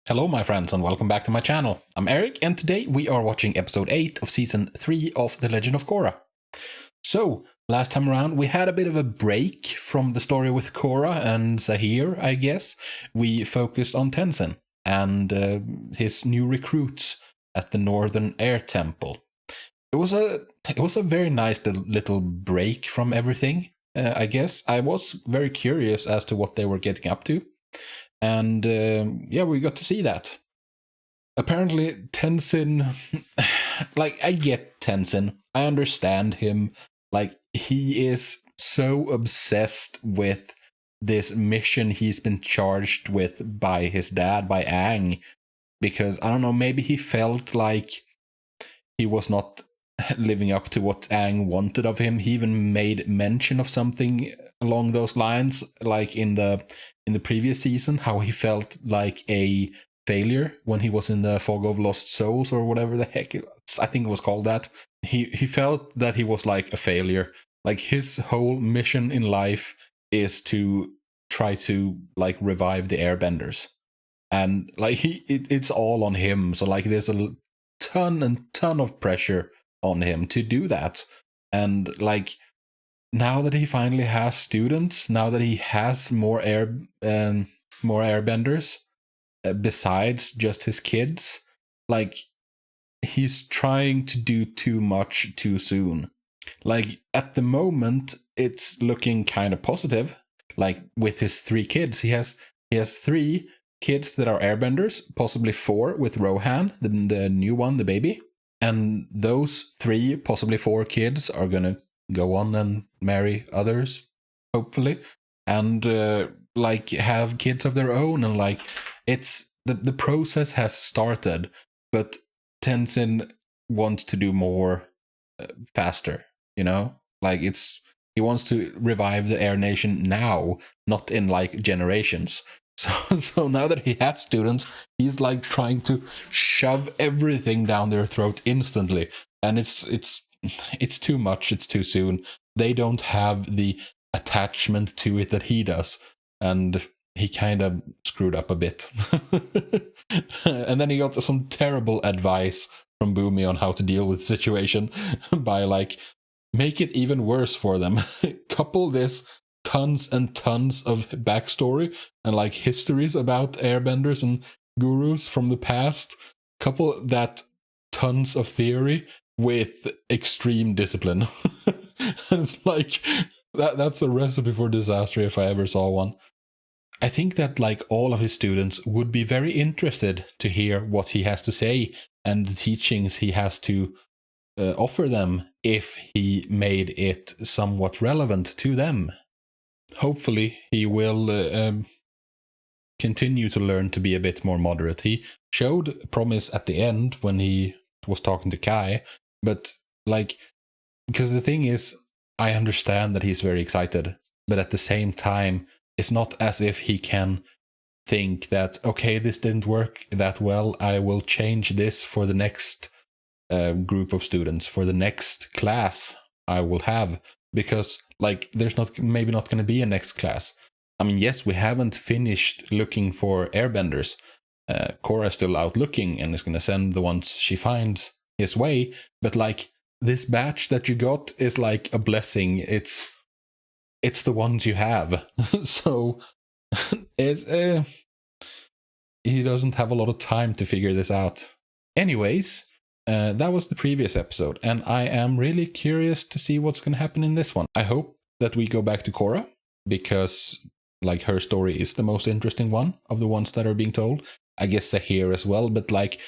Hello my friends and welcome back to my channel. I'm Erik and today we are watching episode 8 of season 3 of The Legend of Korra. So, last time around we had a bit of a break from the story with Korra and Zaheer, I guess. We focused on Tenzin and his new recruits at the Northern Air Temple. It was a very nice little break from everything, I guess. I was very curious as to what they were getting up to. And yeah, we got to see that. Apparently, Tenzin, like, I get Tenzin. I understand him. Like, he is so obsessed with this mission he's been charged with by his dad, by Aang. Because, I don't know, maybe he felt like he was not living up to what Aang wanted of him. He even made mention of something along those lines, like in the previous season, how he felt like a failure when he was in the Fog of Lost Souls or whatever the heck I think it was called that. He felt that he was like a failure. Like his whole mission in life is to try to like revive the airbenders. And like it's all on him. So like there's a ton of pressure on him to do that. And like now that he finally has students, now that he has more airbenders besides just his kids, like he's trying to do too much too soon. Like at the moment it's looking kind of positive. Like with his 3 kids, he has 3 kids that are airbenders, possibly 4 with Rohan, the new one, the baby. And those 3, possibly 4 kids are gonna go on and marry others, hopefully, and like have kids of their own. And like it's the process has started, but Tenzin wants to do more faster, you know? Like he wants to revive the Air Nation now, not in like generations. So now that he has students, he's like trying to shove everything down their throat instantly. And it's too much, it's too soon. They don't have the attachment to it that he does. And he kind of screwed up a bit. And then he got some terrible advice from Boomy on how to deal with the situation by like, make it even worse for them. Couple this tons and tons of backstory and like histories about airbenders and gurus from the past. Couple that tons of theory with extreme discipline. It's like that's a recipe for disaster if I ever saw one. I think that like all of his students would be very interested to hear what he has to say and the teachings he has to offer them if he made it somewhat relevant to them. Hopefully he will continue to learn to be a bit more moderate. He showed promise at the end when he was talking to Kai, but like, because the thing is, I understand that he's very excited, but at the same time, it's not as if he can think that, okay, this didn't work that well, I will change this for the next group of students, for the next class I will have, because like there's maybe not going to be a next class. I mean, yes, we haven't finished looking for airbenders. Korra's still out looking and is going to send the ones she finds his way, but like this batch that you got is like a blessing. It's the ones you have. So it's he doesn't have a lot of time to figure this out. Anyways, that was the previous episode, and I am really curious to see what's going to happen in this one. I hope that we go back to Korra, because like her story is the most interesting one of the ones that are being told. I guess Zaheer as well, but like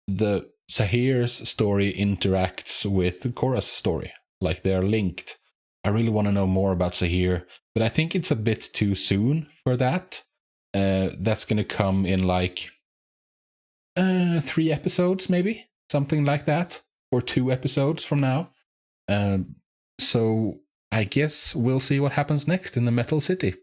the Zaheer's story interacts with Korra's story. Like they're linked. I really want to know more about Zaheer, but I think it's a bit too soon for that. That's going to come in like 3 episodes, maybe? Something like that. Or 2 episodes from now. So I guess we'll see what happens next in the Metal City.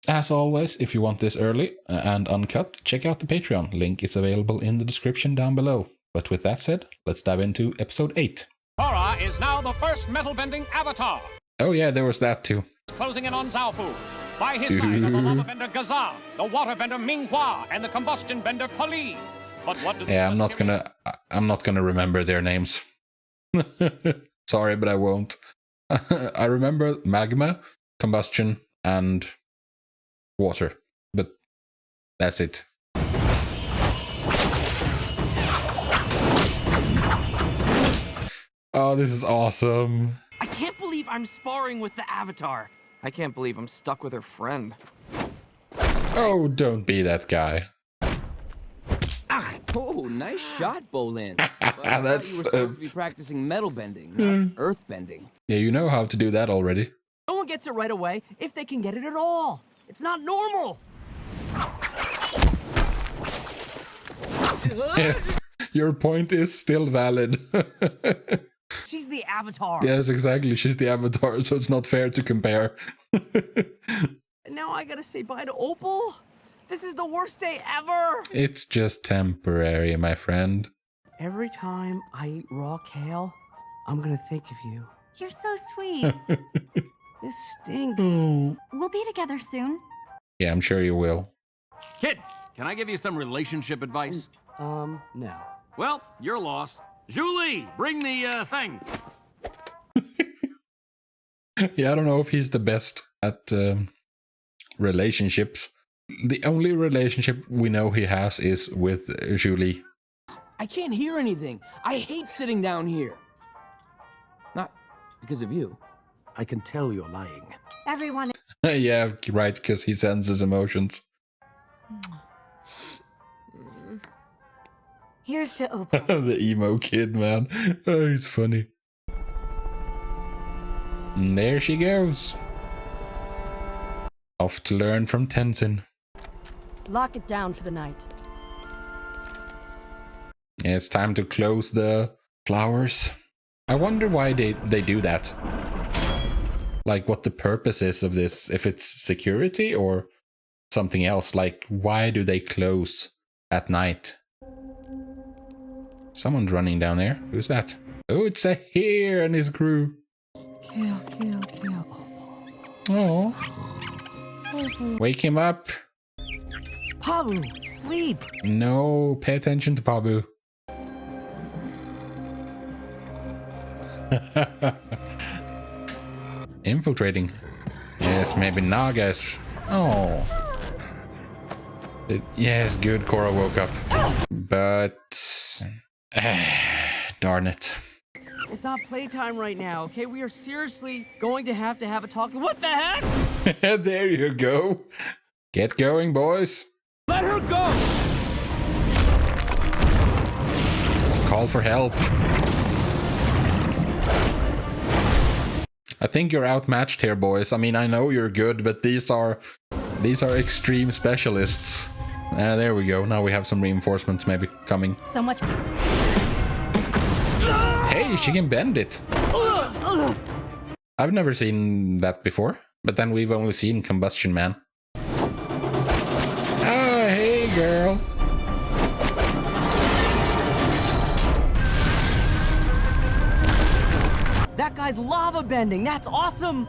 As always, if you want this early and uncut, check out the Patreon. Link is available in the description down below. But with that said, let's dive into episode 8. Korra is now the first metal-bending avatar. Oh yeah, there was that too. Closing in on Zaofu. By his side are the lava bender Gaza, the water bender Minghua, and the combustion bender Pali. But what do these Yeah, I'm not gonna remember their names. Sorry, but I won't. I remember magma, combustion, and water, but that's it. Oh, this is awesome. I can't believe I'm sparring with the Avatar. I can't believe I'm stuck with her friend. Oh, don't be that guy. Oh, nice shot, Bolin. But I thought That's you were supposed to be practicing metal bending, not earth bending. Yeah, you know how to do that already. No one gets it right away if they can get it at all. It's not normal. Yes, your point is still valid. She's the Avatar. Yes, exactly. She's the Avatar, so it's not fair to compare. And now I gotta say bye to Opal? This is the worst day ever! It's just temporary, my friend. Every time I eat raw kale, I'm gonna think of you. You're so sweet. This stinks. We'll be together soon. Yeah, I'm sure you will. Kid, can I give you some relationship advice? No. Well, your loss. Julie, bring the thing. Yeah, I don't know if he's the best at relationships. The only relationship we know he has is with Julie. I can't hear anything. I hate sitting down here. Not because of you. I can tell you're lying. Everyone. Yeah, right, because he senses emotions. Here's to Opal. The emo kid, man. Oh, he's funny. And there she goes. Off to learn from Tenzin. Lock it down for the night. Yeah, it's time to close the flowers. I wonder why they do that. Like, what the purpose is of this. If it's security or something else. Like, why do they close at night? Someone's running down there. Who's that? Oh, it's Zaheer and his crew. Kill. Oh. Wake him up. Pabu, sleep. No, pay attention to Pabu. Infiltrating. Yes, maybe Nagas. Oh. Yes, good, Korra woke up. But... darn it. It's not playtime right now, okay? We are seriously going to have a talk. What the heck? There you go. Get going, boys. Let her go! Call for help. I think you're outmatched here, boys. I mean, I know you're good, but these are extreme specialists. There we go. Now we have some reinforcements maybe coming. So much. Hey, she can bend it. I've never seen that before, but then we've only seen Combustion Man. Oh, hey, girl. That guy's lava bending. That's awesome.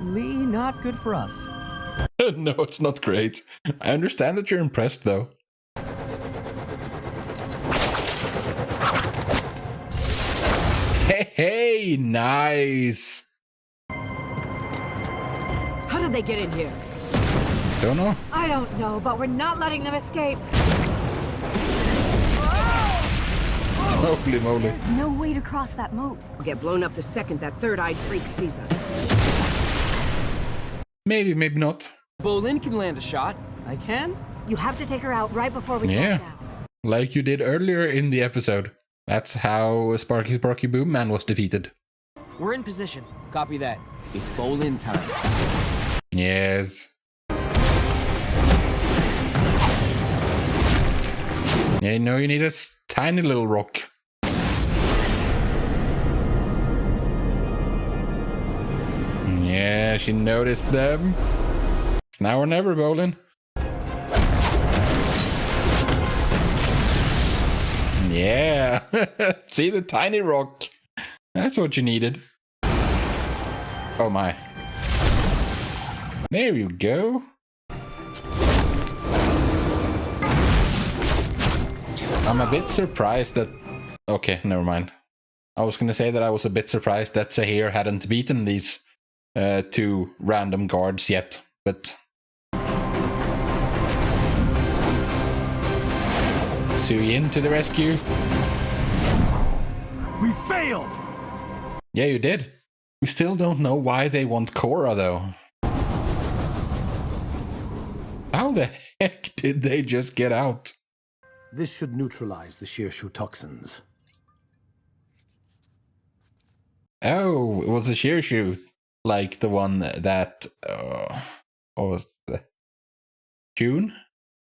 Lee, not good for us. No, it's not great. I understand that you're impressed, though. Hey, nice. How did they get in here? Don't know. I don't know, but we're not letting them escape. Holy moly. There's no way to cross that moat. We'll get blown up the second that third-eyed freak sees us. Maybe, maybe not. Bolin can land a shot. I can? You have to take her out right before we Yeah. drop down. Like you did earlier in the episode. That's how Sparky Boom Man was defeated. We're in position. Copy that. It's Bolin time. Yes. Yeah, no, you need a tiny little rock. Yeah, she noticed them. It's now or never, Bolin. Yeah. See the tiny rock. That's what you needed. Oh my. There you go. I'm a bit surprised that... Okay, never mind. I was gonna say that I was a bit surprised that Zaheer hadn't beaten these two random guards yet, but... Suyin to the rescue. We failed! Yeah, you did. We still don't know why they want Korra, though. How the heck did they just get out? This should neutralize the Shirshu toxins. Oh, it was a Shirshu. Like the one that... what was the... June?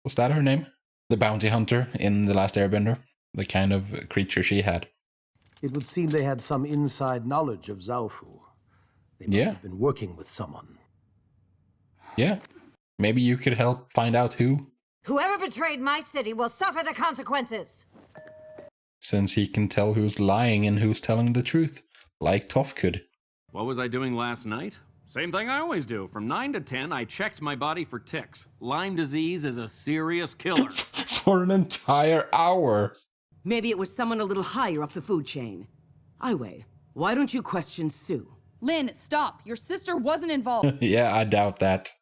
Was that her name? The bounty hunter in The Last Airbender. The kind of creature she had. It would seem they had some inside knowledge of Zaofu. They must have been working with someone. Yeah. Maybe you could help find out who. Whoever betrayed my city will suffer the consequences. Since he can tell who's lying and who's telling the truth. Like Toph could. What was I doing last night? Same thing I always do. From 9 to 10, I checked my body for ticks. Lyme disease is a serious killer. For an entire hour. Maybe it was someone a little higher up the food chain. Aiwei, why don't you question Sue? Lynn, stop. Your sister wasn't involved. Yeah, I doubt that.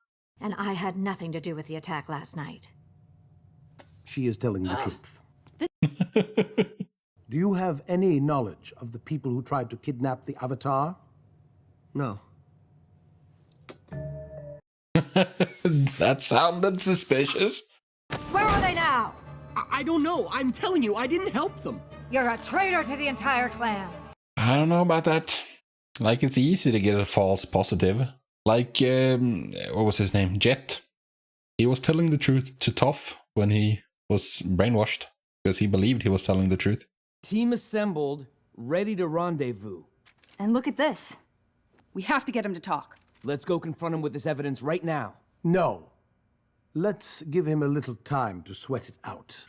And I had nothing to do with the attack last night. She is telling the truth. Do you have any knowledge of the people who tried to kidnap the Avatar? No. That sounded suspicious. Where are they now? I don't know. I'm telling you, I didn't help them. You're a traitor to the entire clan. I don't know about that. Like, it's easy to get a false positive. Like, what was his name? Jet. He was telling the truth to Toph when he was brainwashed. Because he believed he was telling the truth. Team assembled, ready to rendezvous. And look at this. We have to get him to talk. Let's go confront him with this evidence right now. No. Let's give him a little time to sweat it out.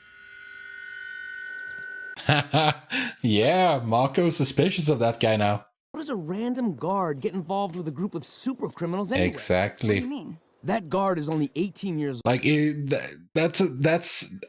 Yeah, Marco's suspicious of that guy now. How does a random guard get involved with a group of super criminals anyway? Exactly. What do you mean? That guard is only 18 years old. Like, that's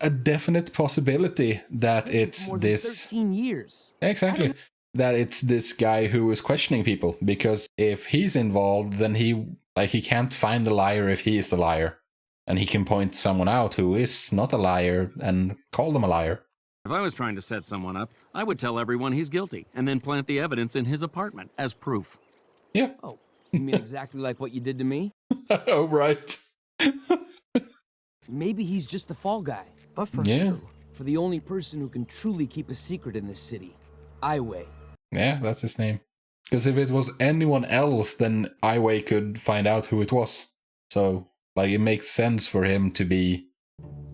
a definite possibility that it's More than this... 13 years. Exactly. That it's this guy who is questioning people. Because if he's involved, then he can't find the liar if he is the liar. And he can point someone out who is not a liar and call them a liar. If I was trying to set someone up, I would tell everyone he's guilty and then plant the evidence in his apartment as proof. Yeah. Oh, you mean exactly like what you did to me? Oh, right. Maybe he's just the fall guy. But for Yeah. For the only person who can truly keep a secret in this city. Aiwei. Yeah, that's his name. Because if it was anyone else, then Aiwei could find out who it was. So, like, it makes sense for him to be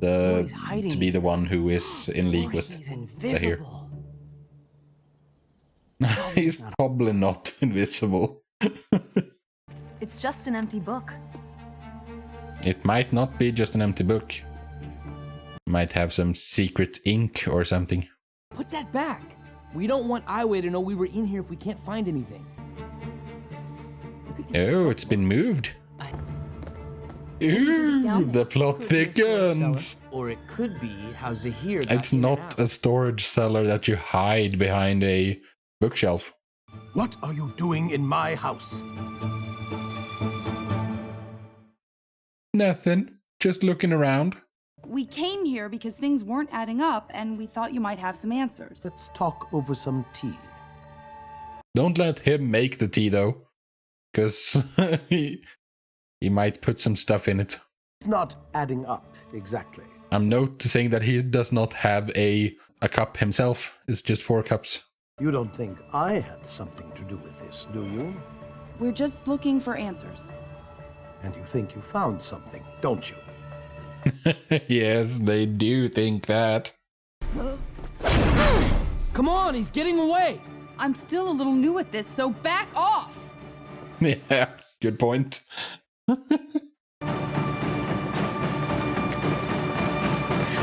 the one who is in league with he's Zaheer. invisible. He's probably not invisible. It's just an empty book. It might not be just an empty book. Might have some secret ink or something. Put that back. We don't want Aiwei to know we were in here if we can't find anything. Look at these Oh, it's been moved. Ooh, the plot thickens. Or it could be how Zaheer got It's in and not out. a storage cellar that you hide behind a bookshelf. What are you doing in my house? Nothing. Just looking around. We came here because things weren't adding up, and we thought you might have some answers. Let's talk over some tea. Don't let him make the tea, though. Because he might put some stuff in it. It's not adding up, exactly. I'm noticing that he does not have a cup himself. It's just 4 cups. You don't think I had something to do with this, do you? We're just looking for answers. And you think you found something, don't you? Yes, they do think that. Come on, he's getting away! I'm still a little new at this, so back off! Yeah, good point.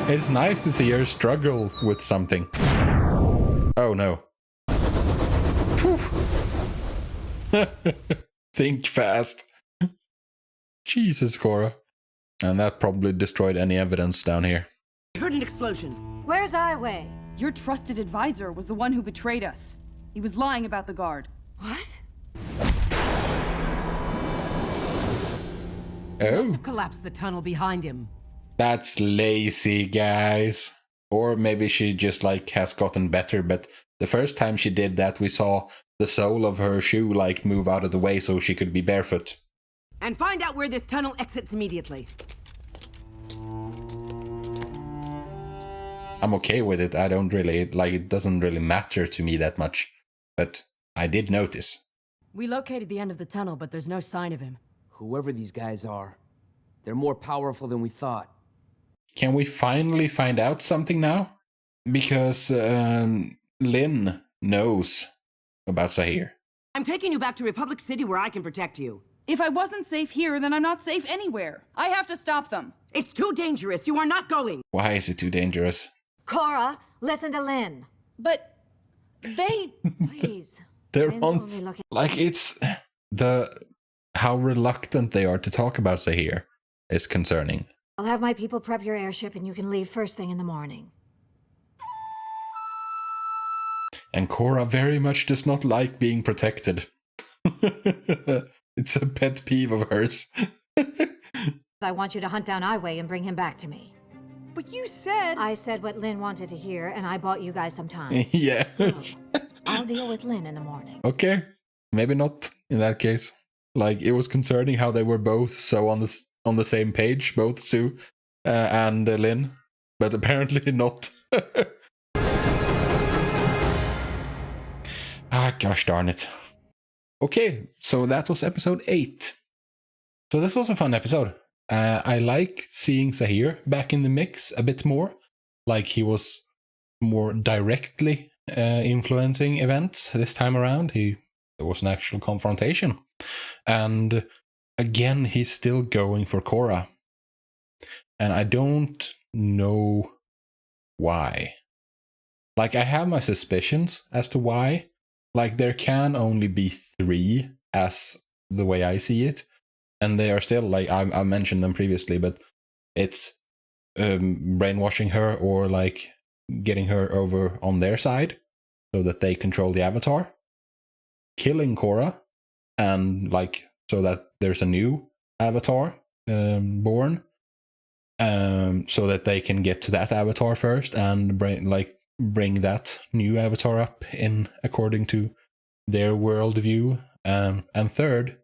It's nice to see her struggle with something. Oh no. Think fast. Jesus, Korra. And that probably destroyed any evidence down here. I heard an explosion. Where's Aiwei? Your trusted advisor was the one who betrayed us. He was lying about the guard. What? Oh, Collapsed the tunnel behind him. that's lazy, guys. Or maybe she just like has gotten better, but the first time she did that, we saw the sole of her shoe like move out of the way so she could be barefoot. And find out where this tunnel exits immediately. I'm okay with it. I don't really, like, it doesn't really matter to me that much. But I did notice. We located the end of the tunnel, but there's no sign of him. Whoever these guys are, they're more powerful than we thought. Can we finally find out something now? Because Lin knows about Zaheer. I'm taking you back to Republic City where I can protect you. If I wasn't safe here, then I'm not safe anywhere. I have to stop them. It's too dangerous. You are not going. Why is it too dangerous? Korra, listen to Lin. But they... Please. They're Lin's on, only looking... like, it's how reluctant they are to talk about Zaheer is concerning. I'll have my people prep your airship and you can leave first thing in the morning. And Korra very much does not like being protected. It's a pet peeve of hers. I want you to hunt down Aiwei and bring him back to me. But you said... I said what Lin wanted to hear, and I bought you guys some time. Yeah. So, I'll deal with Lin in the morning. Okay. Maybe not in that case. Like, it was concerning how they were both so on the same page, both Sue and Lin. But apparently not. Ah, gosh darn it. Okay, so that was episode 8. So this was a fun episode. I like seeing Zaheer back in the mix a bit more. Like he was more directly influencing events this time around. There was an actual confrontation. And again, he's still going for Korra. And I don't know why. Like, I have my suspicions as to why. Like, there can only be 3 as the way I see it. And they are still, like, I mentioned them previously, but it's brainwashing her or, like, getting her over on their side so that they control the Avatar. Killing Korra, and, like, so that there's a new Avatar born. So that they can get to that Avatar first and bring that new Avatar up in according to their worldview. And third,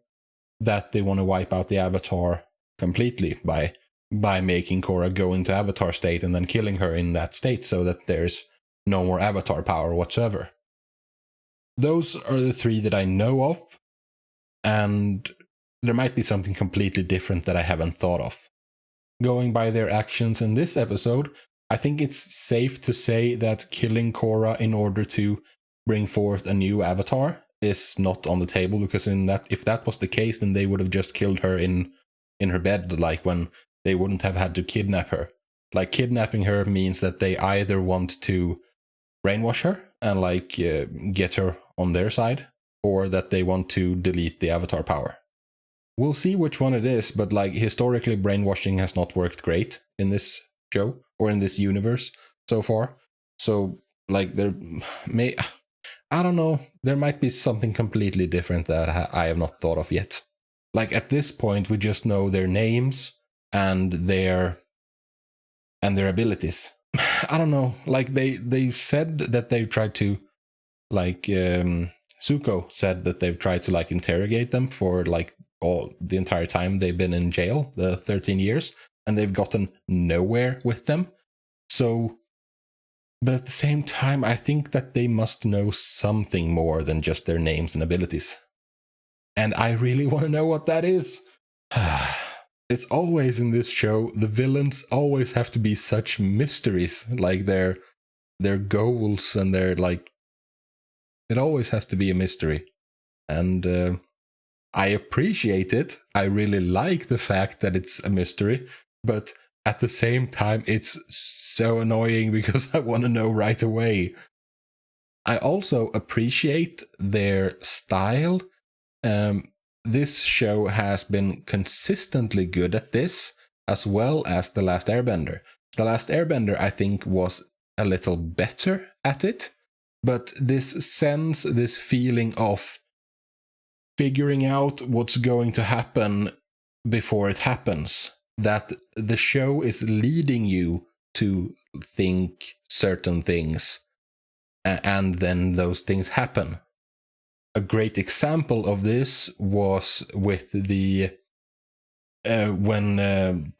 that they want to wipe out the Avatar completely by making Korra go into Avatar state and then killing her in that state so that there's no more Avatar power whatsoever. Those are the 3 that I know of, and there might be something completely different that I haven't thought of. Going by their actions in this episode, I think it's safe to say that killing Korra in order to bring forth a new Avatar is not on the table, because if that was the case, then they would have just killed her in her bed, like when they wouldn't have had to kidnap her. Like, kidnapping her means that they either want to brainwash her and like get her on their side, or that they want to delete the Avatar power. We'll see which one it is, but like historically, brainwashing has not worked great in this show or in this universe so far. So like I don't know, there might be something completely different that I have not thought of yet. Like, at this point, we just know their names and their abilities. I don't know, like they said that they've tried to, like, Zuko said that they've tried to like interrogate them for like the entire time they've been in jail, the 13 years, and they've gotten nowhere with them. So, but at the same time, I think that they must know something more than just their names and abilities. And I really want to know what that is. It's always in this show, the villains always have to be such mysteries, like their goals and their, like, it always has to be a mystery. And I appreciate it. I really like the fact that it's a mystery, but at the same time, it's so annoying because I want to know right away. I also appreciate their style. this show has been consistently good at this, as well as The Last Airbender. The Last Airbender, I think, was a little better at it, but this sense, this feeling of figuring out what's going to happen before it happens, that the show is leading you to think certain things, and then those things happen. A great example of this was with the when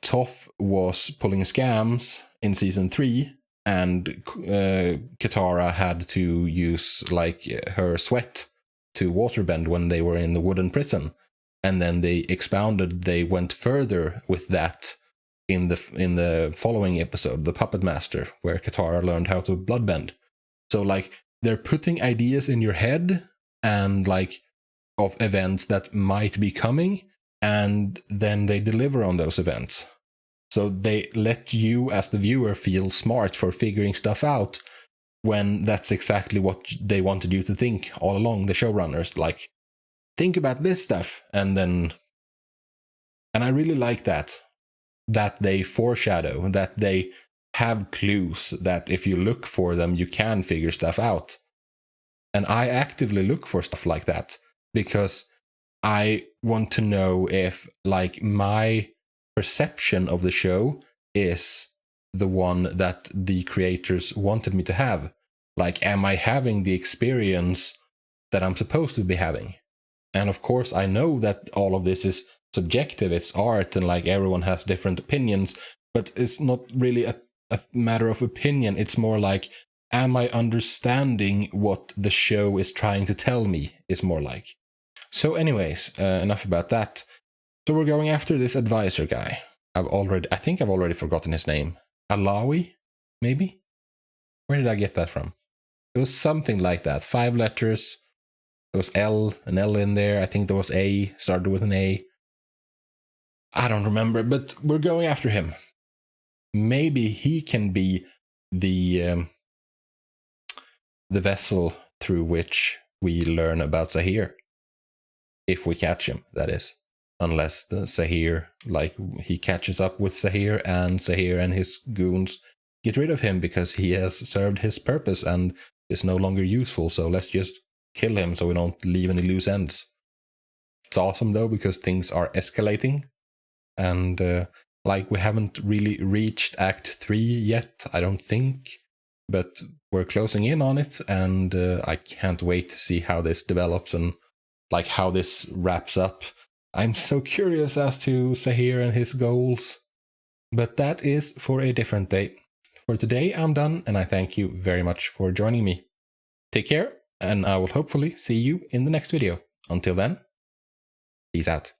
Toph was pulling scams in season 3, and Katara had to use like her sweat to waterbend when they were in the wooden prison, and then they expounded, they went further with that in the following episode, The Puppet Master, where Katara learned how to bloodbend. So like they're putting ideas in your head and like of events that might be coming, and then they deliver on those events. So they let you as the viewer feel smart for figuring stuff out, when that's exactly what they wanted you to think all along, the showrunners. Like, think about this stuff, and I really like that they foreshadow, that they have clues, that if you look for them, you can figure stuff out. And I actively look for stuff like that, because I want to know if, like, my perception of the show is the one that the creators wanted me to have. Like, am I having the experience that I'm supposed to be having? And of course, I know that all of this is subjective, it's art, and like everyone has different opinions, but it's not really a matter of opinion. It's more like, am I understanding what the show is trying to tell me, is more like. So anyways, enough about that. So we're going after this advisor guy. I think I've already forgotten his name. Alawi, maybe? Where did I get that from? It was something like that. 5 letters. There was an L in there. I think there was A, started with an A. I don't remember, but we're going after him. Maybe he can be the vessel through which we learn about Zaheer. If we catch him, that is. Unless the Zaheer, like, he catches up with Zaheer and his goons get rid of him because he has served his purpose and is no longer useful. So let's just kill him so we don't leave any loose ends. It's awesome though, because things are escalating. And like, we haven't really reached Act 3 yet, I don't think. But we're closing in on it, and I can't wait to see how this develops and like how this wraps up. I'm so curious as to Zaheer and his goals. But that is for a different day. For today, I'm done, and I thank you very much for joining me. Take care, and I will hopefully see you in the next video. Until then, peace out.